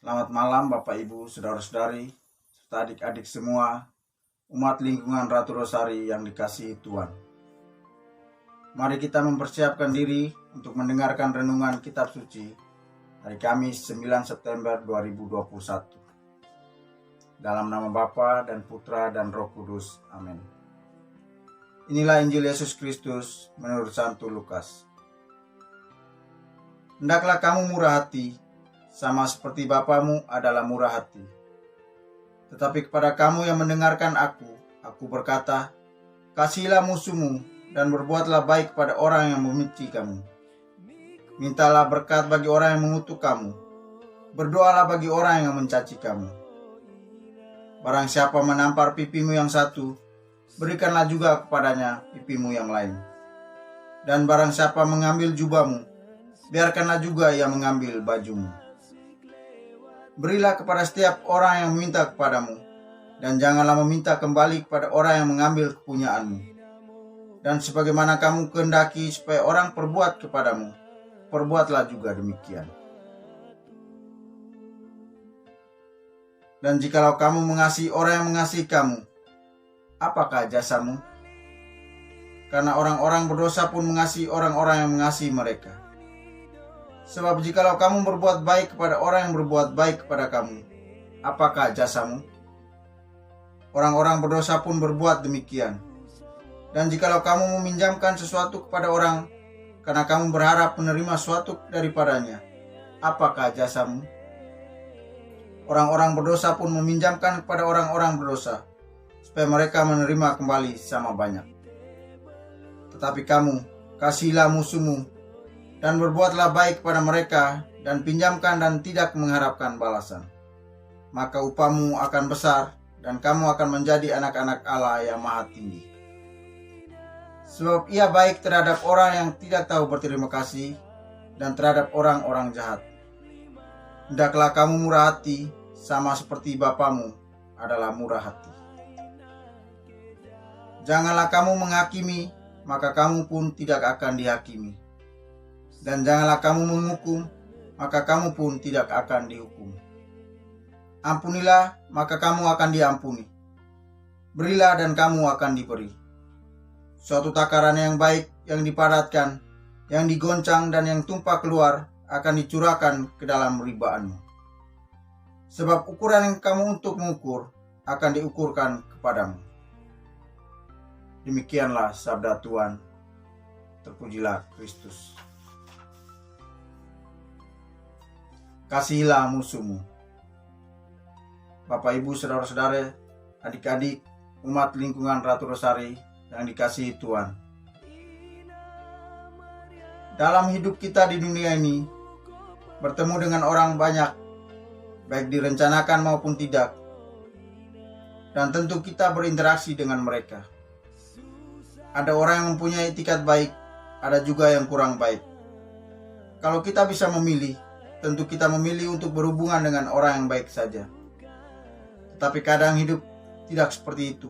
Selamat malam Bapak Ibu, Saudara-saudari, serta adik-adik semua, umat lingkungan Ratu Rosari yang dikasihi Tuhan. Mari kita mempersiapkan diri untuk mendengarkan renungan Kitab Suci hari Kamis 9 September 2021. Dalam nama Bapa dan Putra dan Roh Kudus. Amin. Inilah Injil Yesus Kristus menurut Santo Lukas. Hendaklah kamu murah hati, sama seperti Bapamu adalah murah hati. Tetapi kepada kamu yang mendengarkan aku berkata, kasihilah musuhmu dan berbuatlah baik kepada orang yang membenci kamu. Mintalah berkat bagi orang yang mengutuk kamu. Berdoalah bagi orang yang mencaci kamu. Barang siapa menampar pipimu yang satu, berikanlah juga kepadanya pipimu yang lain. Dan barang siapa mengambil jubahmu, biarkanlah juga ia mengambil bajumu. Berilah kepada setiap orang yang meminta kepadamu, dan janganlah meminta kembali kepada orang yang mengambil kepunyaanmu. Dan sebagaimana kamu kehendaki supaya orang perbuat kepadamu, perbuatlah juga demikian. Dan jikalau kamu mengasihi orang yang mengasihi kamu, apakah jasamu? Karena orang-orang berdosa pun mengasihi orang-orang yang mengasihi mereka. Sebab jikalau kamu berbuat baik kepada orang yang berbuat baik kepada kamu, apakah jasamu? Orang-orang berdosa pun berbuat demikian. Dan jikalau kamu meminjamkan sesuatu kepada orang, karena kamu berharap menerima sesuatu daripadanya, apakah jasamu? Orang-orang berdosa pun meminjamkan kepada orang-orang berdosa, supaya mereka menerima kembali sama banyak. Tetapi kamu, kasihilah musuhmu, dan berbuatlah baik kepada mereka, dan pinjamkan dan tidak mengharapkan balasan. Maka upahmu akan besar, dan kamu akan menjadi anak-anak Allah yang maha tinggi. Sebab ia baik terhadap orang yang tidak tahu berterima kasih, dan terhadap orang-orang jahat. Hendaklah kamu murah hati, sama seperti Bapamu adalah murah hati. Janganlah kamu menghakimi, maka kamu pun tidak akan dihakimi. Dan janganlah kamu menghukum, maka kamu pun tidak akan dihukum. Ampunilah, maka kamu akan diampuni. Berilah dan kamu akan diberi. Suatu takaran yang baik, yang dipadatkan, yang digoncang dan yang tumpah keluar akan dicurahkan ke dalam ribaanmu. Sebab ukuran yang kamu untuk mengukur akan diukurkan kepadamu. Demikianlah sabda Tuhan. Terpujilah Kristus. Kasihilah musuhmu. Bapak Ibu, saudara-saudara, adik-adik, umat lingkungan Ratu Rosari yang dikasihi Tuhan. Dalam hidup kita di dunia ini, bertemu dengan orang banyak, baik direncanakan maupun tidak. Dan tentu kita berinteraksi dengan mereka. Ada orang yang mempunyai itikat baik, ada juga yang kurang baik. Kalau kita bisa memilih, tentu kita memilih untuk berhubungan dengan orang yang baik saja. Tetapi kadang hidup tidak seperti itu.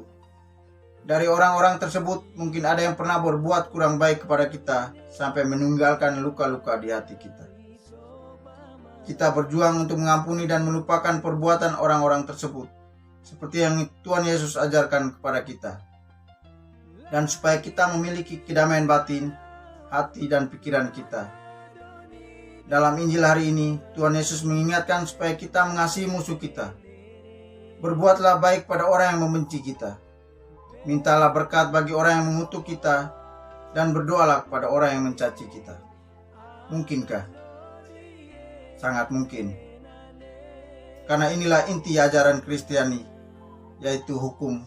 Dari orang-orang tersebut mungkin ada yang pernah berbuat kurang baik kepada kita sampai meninggalkan luka-luka di hati kita. Kita berjuang untuk mengampuni dan melupakan perbuatan orang-orang tersebut, seperti yang Tuhan Yesus ajarkan kepada kita. Dan supaya kita memiliki kedamaian batin, hati dan pikiran kita. Dalam Injil hari ini, Tuhan Yesus mengingatkan supaya kita mengasihi musuh kita. Berbuatlah baik pada orang yang membenci kita. Mintalah berkat bagi orang yang mengutuk kita, dan berdoalah kepada orang yang mencaci kita. Mungkinkah? Sangat mungkin. Karena inilah inti ajaran Kristiani, yaitu hukum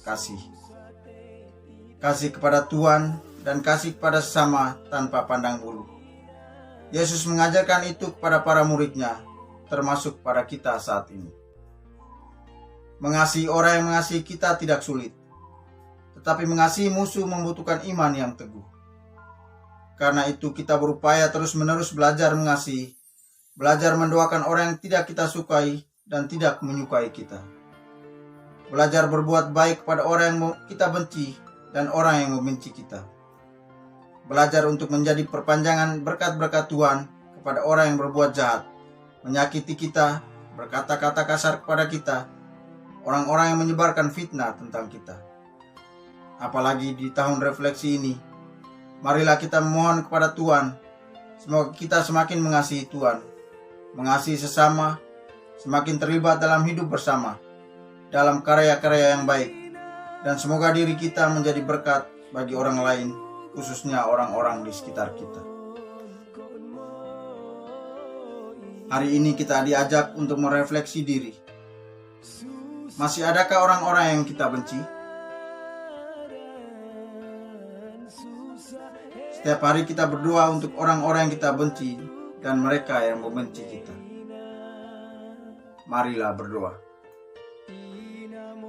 kasih. Kasih kepada Tuhan dan kasih kepada sesama tanpa pandang bulu. Yesus mengajarkan itu kepada para muridnya, termasuk pada kita saat ini. Mengasihi orang yang mengasihi kita tidak sulit, tetapi mengasihi musuh membutuhkan iman yang teguh. Karena itu kita berupaya terus-menerus belajar mengasihi, belajar mendoakan orang yang tidak kita sukai dan tidak menyukai kita. Belajar berbuat baik kepada orang yang kita benci dan orang yang membenci kita. Belajar untuk menjadi perpanjangan berkat-berkat Tuhan kepada orang yang berbuat jahat, menyakiti kita, berkata-kata kasar kepada kita, orang-orang yang menyebarkan fitnah tentang kita. Apalagi di tahun refleksi ini, marilah kita memohon kepada Tuhan, semoga kita semakin mengasihi Tuhan, mengasihi sesama, semakin terlibat dalam hidup bersama, dalam karya-karya yang baik, dan semoga diri kita menjadi berkat bagi orang lain, khususnya orang-orang di sekitar kita. Hari ini kita diajak untuk merefleksi diri. Masih adakah orang-orang yang kita benci? Setiap hari kita berdoa untuk orang-orang yang kita benci dan mereka yang membenci kita. Marilah berdoa.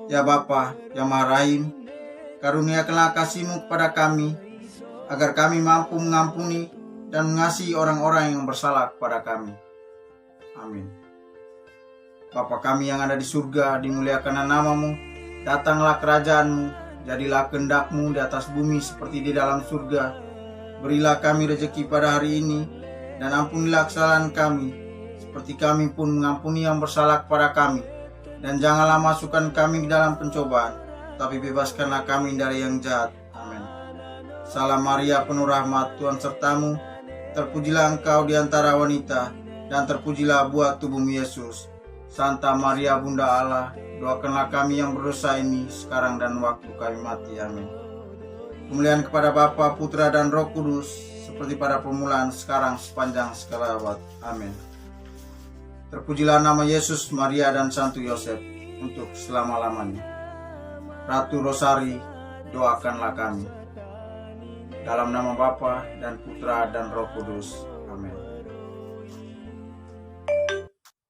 Ya Bapa yang Maha Rahim, karuniakanlah kasih-Mu kepada kami, agar kami mampu mengampuni dan mengasihi orang-orang yang bersalah kepada kami. Amin. Bapa kami yang ada di surga, dimuliakanlah nama-Mu, datanglah kerajaan-Mu, jadilah kehendak-Mu di atas bumi seperti di dalam surga. Berilah kami rezeki pada hari ini, dan ampunilah kesalahan kami, seperti kami pun mengampuni yang bersalah kepada kami. Dan janganlah masukkan kami ke dalam pencobaan, tapi bebaskanlah kami dari yang jahat. Amin. Salam Maria, penuh rahmat, Tuhan sertamu, terpujilah engkau di antara wanita, dan terpujilah buah tubuhmu Yesus. Santa Maria Bunda Allah, doakanlah kami yang berdosa ini sekarang dan waktu kami mati. Amin. Kemuliaan kepada Bapa, Putra, dan Roh Kudus, seperti pada permulaan, sekarang, sepanjang segala abad. Amin. Terpujilah nama Yesus, Maria, dan Santo Yosef untuk selama-lamanya. Ratu Rosari, doakanlah kami. Dalam nama Bapa dan Putra dan Roh Kudus.